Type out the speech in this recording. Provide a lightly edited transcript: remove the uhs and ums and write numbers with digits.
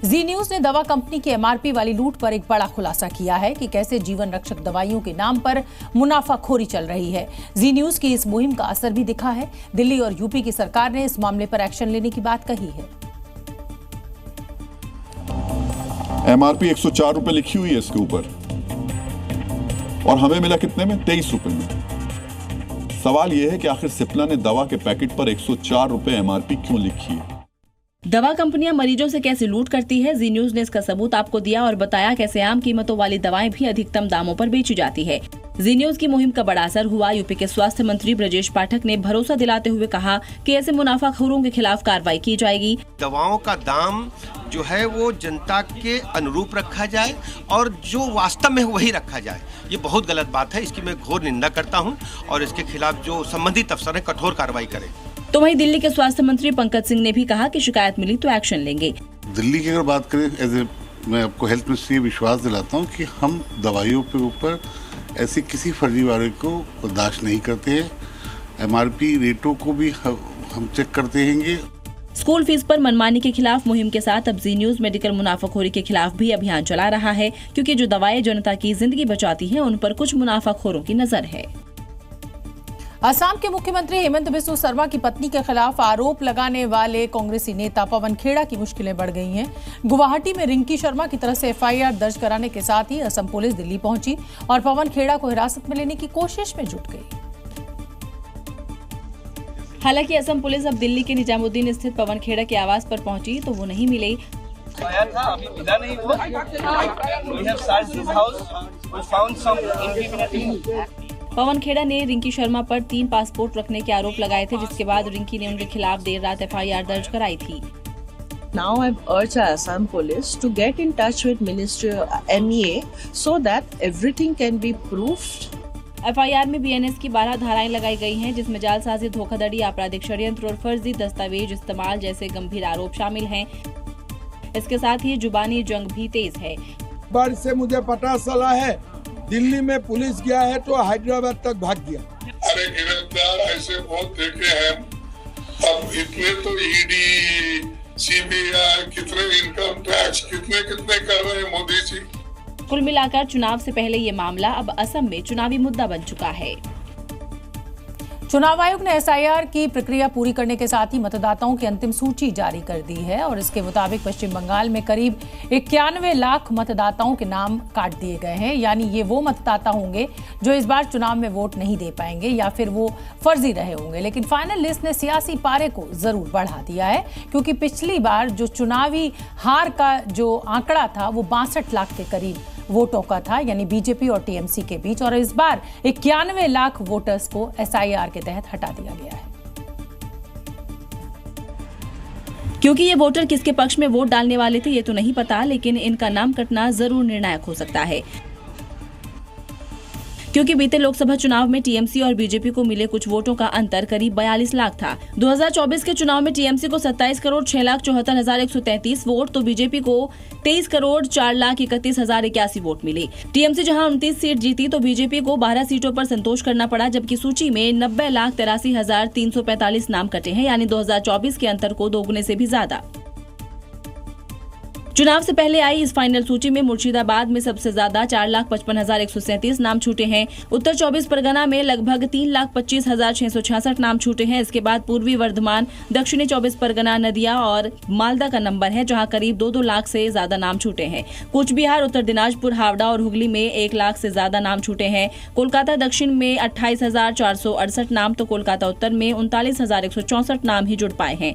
जी news ने दवा company की एमआरपी वाली लूट पर एक बड़ा खुलासा किया है कि कैसे जीवन रक्षक दवाइयों के नाम पर मुनाफाखोरी चल रही है। जी न्यूज की इस मुहिम का असर भी दिखा है। दिल्ली और यूपी की सरकार ने इस मामले पर एक्शन लेने की बात कही है। एमआरपी 104 रुपए लिखी हुई है इसके ऊपर और हमें मिला कितने में? 23 रुपए में। सवाल यह है कि आखिर सिप्ला ने दवा के पैकेट पर 104 रुपए एमआरपी क्यों लिखी है? दवा कंपनियां मरीजों से कैसे लूट करती है, जी न्यूज ने इसका सबूत आपको दिया और बताया कैसे आम कीमतों वाली दवाएं भी अधिकतम दामों पर बेची जाती है। जी न्यूज की मुहिम का बड़ा असर हुआ। यूपी के स्वास्थ्य मंत्री ब्रजेश पाठक ने भरोसा दिलाते हुए कहा कि ऐसे मुनाफाखोरों के खिलाफ कार्रवाई की जाएगी। दवाओं का दाम जो है वो जनता के अनुरूप रखा जाए और जो वास्तव में वही रखा जाए। ये बहुत गलत बात है, इसकी मैं घोर निंदा करता हूँ और इसके खिलाफ जो संबंधित अफसर है कठोर कार्रवाई करें। तो वहीं दिल्ली के स्वास्थ्य मंत्री पंकज सिंह ने भी कहा कि शिकायत मिली तो एक्शन लेंगे। दिल्ली की अगर बात करें, मैं आपको हेल्थ मिनिस्ट्री विश्वास दिलाता हूँ कि हम दवाइयों के ऊपर ऐसे किसी फर्जीवाड़े को बर्दाश्त नहीं करते हैं। एमआरपी रेटों को भी हम चेक करते रहेंगे। स्कूल फीस पर मनमानी के खिलाफ मुहिम के साथ अब जी न्यूज मेडिकल मुनाफाखोरी के खिलाफ भी अभियान चला रहा है, क्योंकि जो दवाएं जनता की जिंदगी बचाती हैं उन पर कुछ मुनाफाखोरों की नजर है। असम के मुख्यमंत्री हेमंत बिस्वा शर्मा की पत्नी के खिलाफ आरोप लगाने वाले कांग्रेसी नेता पवन खेड़ा की मुश्किलें बढ़ गई हैं। गुवाहाटी में रिंकी शर्मा की तरफ से एफआईआर दर्ज कराने के साथ ही असम पुलिस दिल्ली पहुंची और पवन खेड़ा को हिरासत में लेने की कोशिश में जुट गई। हालांकि असम पुलिस अब दिल्ली के निजामुद्दीन स्थित पवन खेड़ा के आवास पर पहुंची तो वो नहीं मिले। आया था, अभी मिला नहीं हुआ। We have searched his house. We found some incriminating. Pawan Khera ने रिंकी शर्मा पर 3 पासपोर्ट रखने के आरोप लगाए थे, जिसके बाद रिंकी ने उनके खिलाफ देर रात एफआईआर दर्ज कराई थी। Now I've urged Assam Police to get in touch with Ministry MEA so that everything can be proved. FIR में बीएनएस की 12 धाराएं लगाई गई हैं, जिसमें जालसाजी, धोखाधड़ी, आपराधिक षड्यंत्र और फर्जी दस्तावेज इस्तेमाल जैसे गंभीर आरोप शामिल हैं। इसके साथ ही जुबानी जंग भी तेज है। बार से मुझे पता चला है दिल्ली में पुलिस गया है तो हैदराबाद तक भाग गया। अरे गिरफ्तार ऐसे बहुत देखे हैं। अब इतने तो ईडी, सीबीआई, कितने इनकम टैक्स, कितने कर रहे हैं मोदी जी। कुल मिलाकर चुनाव से पहले ये मामला अब असम में चुनावी मुद्दा बन चुका है। चुनाव आयोग ने एसआईआर की प्रक्रिया पूरी करने के साथ ही मतदाताओं की अंतिम सूची जारी कर दी है और इसके मुताबिक पश्चिम बंगाल में करीब 91 लाख मतदाताओं के नाम काट दिए गए हैं। यानी ये वो मतदाता होंगे जो इस बार चुनाव में वोट नहीं दे पाएंगे या फिर वो फर्जी रहे होंगे। लेकिन फाइनल लिस्ट ने सियासी पारे को जरूर बढ़ा दिया है, क्योंकि पिछली बार जो चुनावी हार का जो आंकड़ा था वो 62 लाख के करीब वोटों का था, यानी बीजेपी और टीएमसी के बीच, और इस बार 91 लाख वोटर्स को एसआईआर के तहत हटा दिया गया है। क्योंकि ये वोटर किसके पक्ष में वोट डालने वाले थे ये तो नहीं पता, लेकिन इनका नाम कटना जरूर निर्णायक हो सकता है, क्योंकि बीते लोकसभा चुनाव में टीएमसी और बीजेपी को मिले कुछ वोटों का अंतर करीब 42 लाख था। 2024 के चुनाव में टीएमसी को 27,06,74,133 वोट तो बीजेपी को 23,04,31,081 वोट मिले। टीएमसी जहां 29 सीट जीती तो बीजेपी को 12 सीटों पर संतोष करना पड़ा, जबकि सूची में 90,83,345 नाम कटे हैं, यानी 2024 के अंतर को दोगुने से भी ज्यादा। चुनाव से पहले आई इस फाइनल सूची में मुर्शिदाबाद में सबसे ज्यादा 4,55,137 नाम छूटे हैं। उत्तर 24 परगना में लगभग 3,25,666 नाम छूटे हैं। इसके बाद पूर्वी वर्धमान, दक्षिणी 24 परगना, नदिया और मालदा का नंबर है, जहां करीब 2-2 लाख से ज्यादा नाम छूटे हैं। कूच बिहार, उत्तर दिनाजपुर, हावड़ा और हुगली में 1 लाख से ज्यादा नाम छूटे हैं। कोलकाता दक्षिण में 28,468 नाम तो कोलकाता उत्तर में 39,164 नाम ही जुड़ पाए हैं।